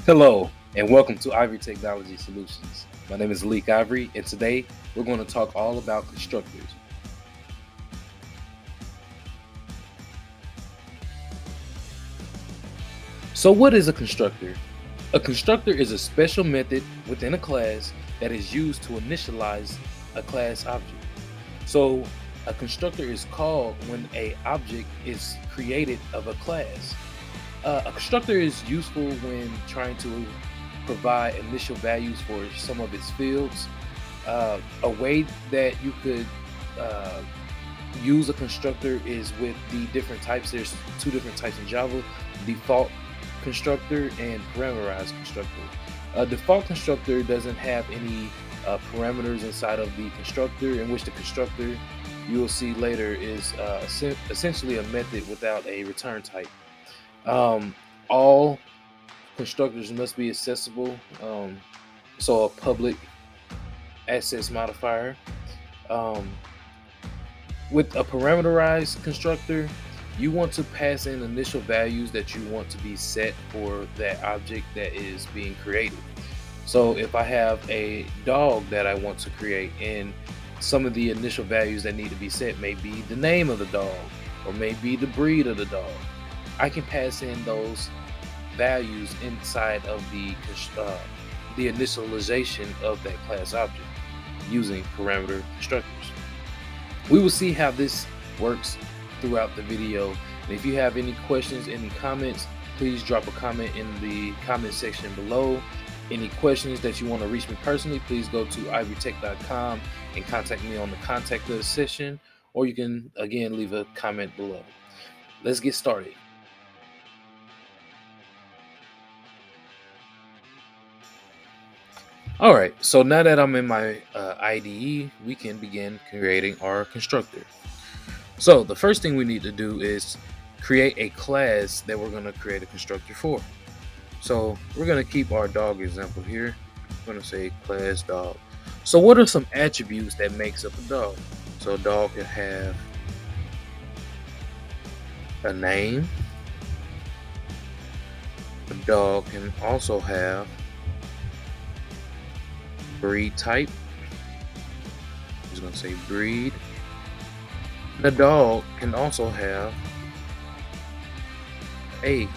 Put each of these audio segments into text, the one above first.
Hello, and welcome to Ivory Technology Solutions. My name is Leek Ivory, and today we're going to talk all about constructors. So, what is a constructor? A constructor is a special method within a class that is used to initialize a class object. So, a constructor is called when a object is created of a class. A constructor is useful when trying to provide initial values for some of its fields. A way that you could uh, use a constructor is with the different types. There's two different types in Java: default constructor and parameterized constructor. A default constructor doesn't have any parameters inside of the constructor, in which the constructor you will see later is essentially a method without a return type. Um, all constructors must be accessible. So a public access modifier. Um, with a parameterized constructor, you want to pass in initial values that you want to be set for that object that is being created. So if I have a dog that I want to create, and some of the initial values that need to be set may be the name of the dog or maybe the breed of the dog, I can pass in those values inside of the initialization of that class object using parameter constructors. We will see how this works throughout the video. And if you have any questions, any comments, please drop a comment in the comment section below. Any questions that you want to reach me personally, please go to ivorytech.com and contact me on the contact us section, or you can again leave a comment below. Let's get started. All right, so now that I'm in my IDE, we can begin creating our constructor. So the first thing we need to do is create a class that we're going to create a constructor for. So we're going to keep our dog example here. I'm going to say class dog. So what are some attributes that makes up a dog? So a dog can have a name. A dog can also have breed type. I'm just going to say breed. The dog can also have age.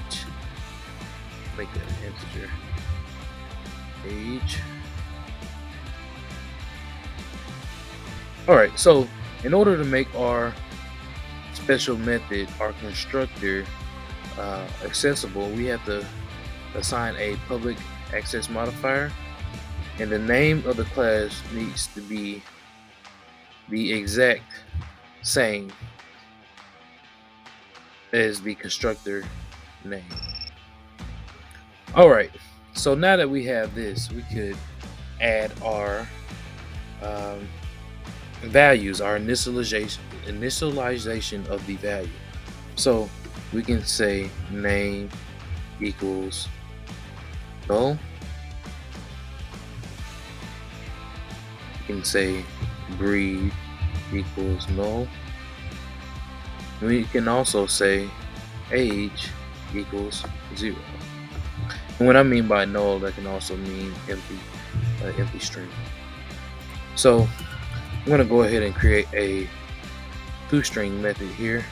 Make that an integer. Age. Alright, so in order to make our special method, our constructor, accessible, we have to assign a public access modifier, and the name of the class needs to be the exact same as the constructor name. Alright, so now that we have this, we could add our values, our initialization of the value. So we can say name equals null. We can say breed equals null. We can also say age equals 0. And what I mean by null, that can also mean empty string. So I'm going to go ahead and create a toString method here,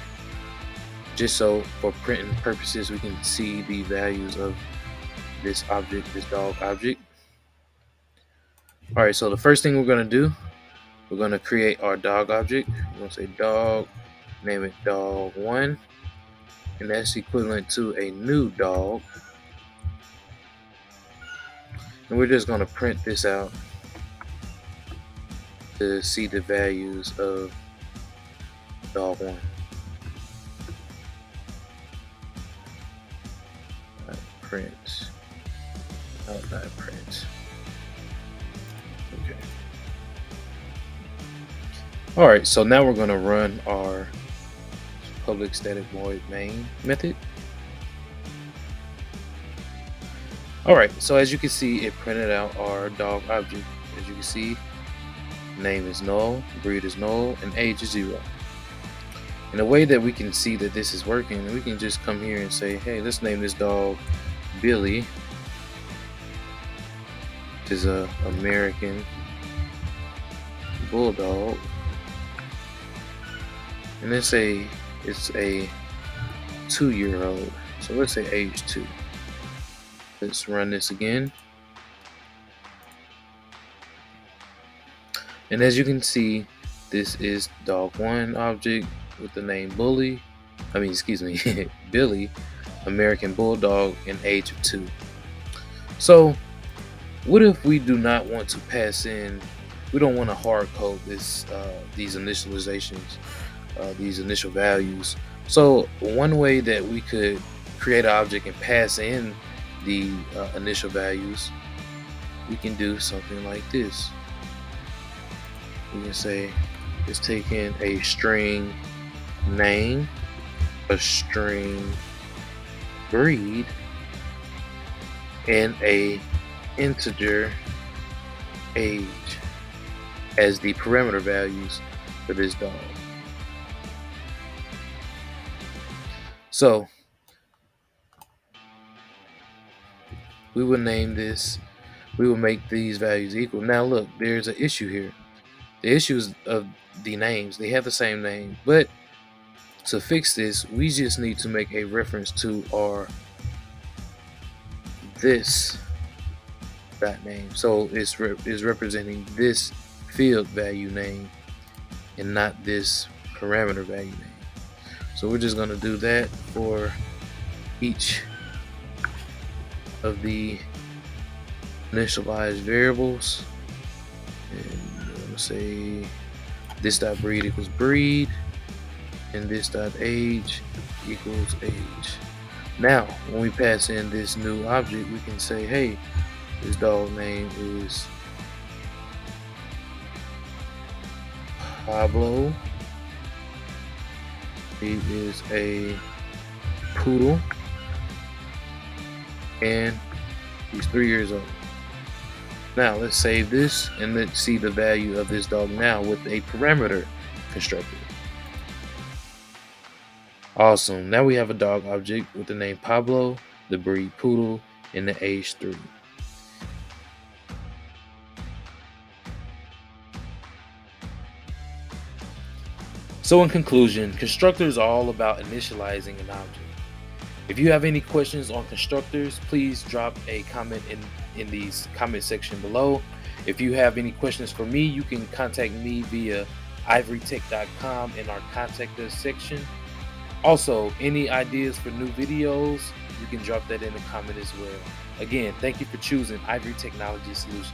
just so for printing purposes we can see the values of this object, this dog object. Alright, so the first thing we're going to do, we're going to create our dog object. We're going to say dog, name it dog1, and that's equivalent to a new dog. And we're just going to print this out to see the values of dog1. Print. Oh, not print. Okay. Alright, so now we're going to run our public static void main method. Alright, so as you can see, it printed out our dog object. As you can see, name is null, breed is null, and age is 0. And the way that we can see that this is working, we can just come here and say, hey, let's name this dog Billy. This is a American Bulldog. And let's say it's a 2-year-old. So let's say age 2. Let's run this again. And as you can see, this is dog 1 object with the name Billy, Billy, American Bulldog, and age of 2. So what if we do not want to pass in, we don't want to hard code these initializations, these initial values. So one way that we could create an object and pass in the initial values, we can do something like this. We can say it's taking a string name, a string breed, and a integer age as the parameter values for this dog. So we will name this, we will make these values equal. Now look, there's an issue here. The issues of the names, they have the same name, but to fix this, we just need to make a reference to our this dot name. So it's representing this field value name and not this parameter value name. So we're just going to do that for each of the initialized variables. And I'm going to say this dot breed equals breed, and this dot age equals age. Now, when we pass in this new object, we can say, hey, this dog name is Pablo. He is a poodle, and he's 3 years old. Now let's save this and let's see the value of this dog now with a parameter constructor. Awesome. Now we have a dog object with the name Pablo, the breed poodle, and the age 3. So in conclusion, constructors are all about initializing an object. If you have any questions on constructors, please drop a comment in the comment section below. If you have any questions for me, you can contact me via ivorytech.com in our contact us section. Also, any ideas for new videos, you can drop that in the comment as well. Again, thank you for choosing Ivory Technology Solutions.